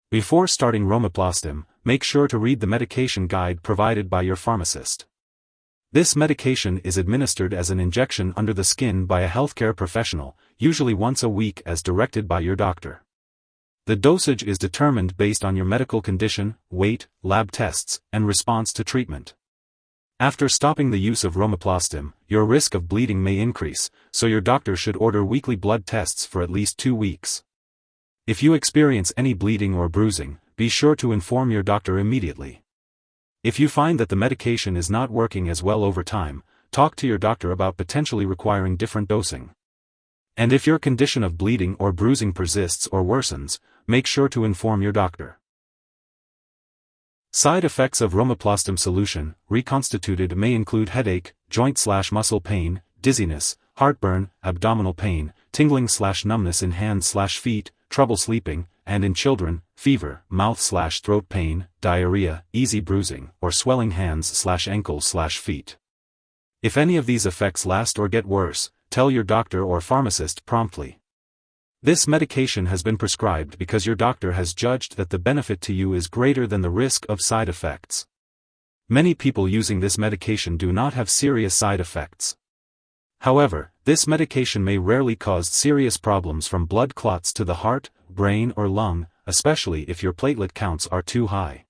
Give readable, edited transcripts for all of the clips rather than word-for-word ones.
Before starting Romiplostim, make sure to read the medication guide provided by your pharmacist. This medication is administered as an injection under the skin by a healthcare professional, usually once a week as directed by your doctor. The dosage is determined based on your medical condition, weight, lab tests, and response to treatment. After stopping the use of Romiplostim, your risk of bleeding may increase, so your doctor should order weekly blood tests for at least 2 weeks. If you experience any bleeding or bruising, be sure to inform your doctor immediately. If you find that the medication is not working as well over time, talk to your doctor about potentially requiring different dosing. And if your condition of bleeding or bruising persists or worsens, make sure to inform your doctor. Side effects of Romiplostim solution, Reconstituted, may include headache, joint/muscle pain, dizziness, heartburn, abdominal pain, tingling/numbness in hands/feet, trouble sleeping, and in children, fever, mouth/throat pain, diarrhea, easy bruising, or swelling hands/ankles/feet. If any of these effects last or get worse, tell your doctor or pharmacist promptly. This medication has been prescribed because your doctor has judged that the benefit to you is greater than the risk of side effects. Many people using this medication do not have serious side effects. However, this medication may rarely cause serious problems from blood clots to the heart, brain or lung, especially if your platelet counts are too high.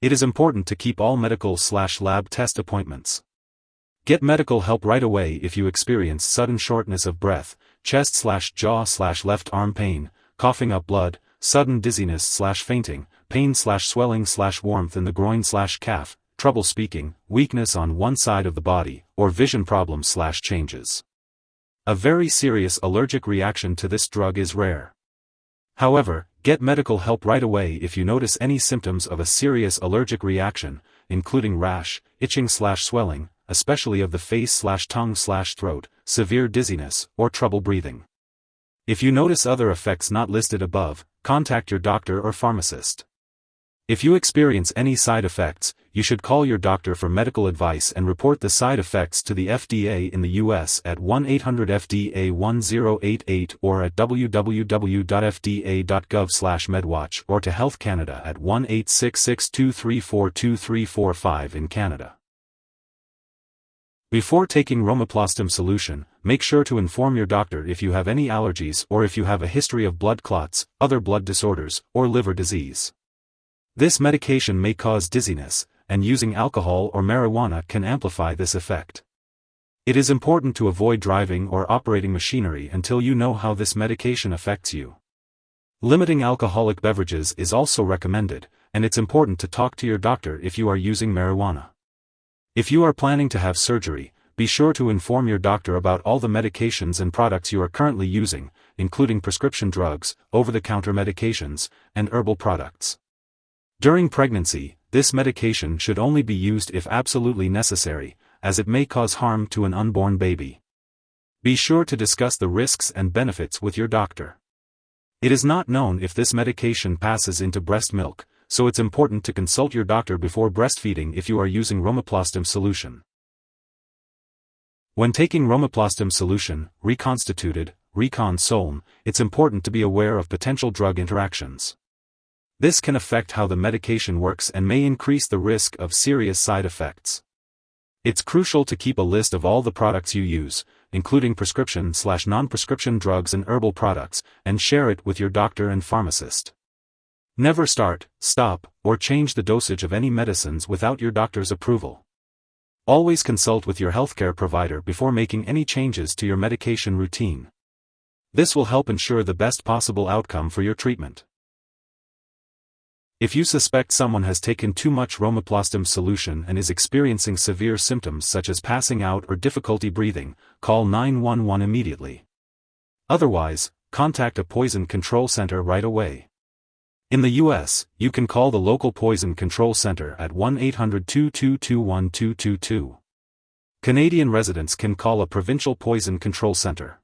It is important to keep all medical/lab test appointments. Get medical help right away if you experience sudden shortness of breath, chest/jaw/left arm pain, coughing up blood, sudden dizziness/fainting, pain/swelling/warmth in the groin/calf, trouble speaking, weakness on one side of the body, or vision problems/changes. A very serious allergic reaction to this drug is rare. However, get medical help right away if you notice any symptoms of a serious allergic reaction, including rash, itching/swelling, especially of the face/tongue/throat, severe dizziness, or trouble breathing. If you notice other effects not listed above, contact your doctor or pharmacist. If you experience any side effects, you should call your doctor for medical advice and report the side effects to the FDA in the US at 1-800-FDA-1088 or at www.fda.gov/medwatch or to Health Canada at 1-866-234-2345 in Canada. Before taking Romiplostim solution, make sure to inform your doctor if you have any allergies or if you have a history of blood clots, other blood disorders, or liver disease. This medication may cause dizziness, and using alcohol or marijuana can amplify this effect. It is important to avoid driving or operating machinery until you know how this medication affects you. Limiting alcoholic beverages is also recommended, and it's important to talk to your doctor if you are using marijuana. If you are planning to have surgery, be sure to inform your doctor about all the medications and products you are currently using, including prescription drugs, over-the-counter medications, and herbal products. During pregnancy, this medication should only be used if absolutely necessary, as it may cause harm to an unborn baby. Be sure to discuss the risks and benefits with your doctor. It is not known if this medication passes into breast milk, so it's important to consult your doctor before breastfeeding if you are using Romiplostim solution. When taking Romiplostim solution, Reconstituted, Recon Soln, it's important to be aware of potential drug interactions. This can affect how the medication works and may increase the risk of serious side effects. It's crucial to keep a list of all the products you use, including prescription/non-prescription drugs and herbal products, and share it with your doctor and pharmacist. Never start, stop, or change the dosage of any medicines without your doctor's approval. Always consult with your healthcare provider before making any changes to your medication routine. This will help ensure the best possible outcome for your treatment. If you suspect someone has taken too much Romiplostim solution and is experiencing severe symptoms such as passing out or difficulty breathing, call 911 immediately. Otherwise, contact a poison control center right away. In the US, you can call the local poison control center at 1-800-222-1222. Canadian residents can call a provincial poison control center.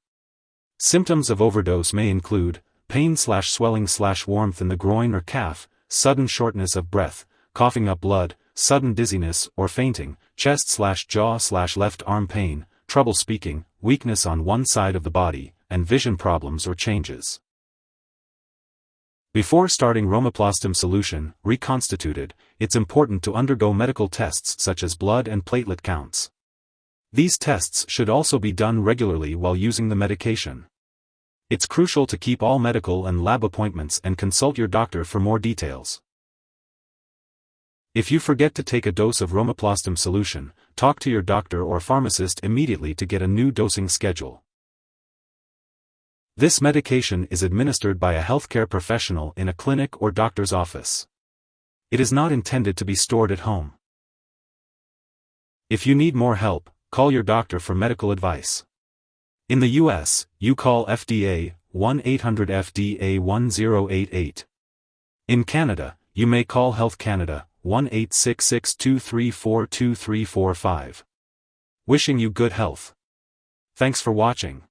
Symptoms of overdose may include pain/swelling/warmth in the groin or calf, sudden shortness of breath, coughing up blood, sudden dizziness or fainting, chest/jaw/left arm pain, trouble speaking, weakness on one side of the body, and vision problems or changes. Before starting Romiplostim solution, Reconstituted, it's important to undergo medical tests such as blood and platelet counts. These tests should also be done regularly while using the medication. It's crucial to keep all medical and lab appointments and consult your doctor for more details. If you forget to take a dose of Romiplostim solution, talk to your doctor or pharmacist immediately to get a new dosing schedule. This medication is administered by a healthcare professional in a clinic or doctor's office. It is not intended to be stored at home. If you need more help, call your doctor for medical advice. In the US, you call FDA, 1-800-FDA-1088. In Canada, you may call Health Canada, 1-866-234-2345. Wishing you good health. Thanks for watching.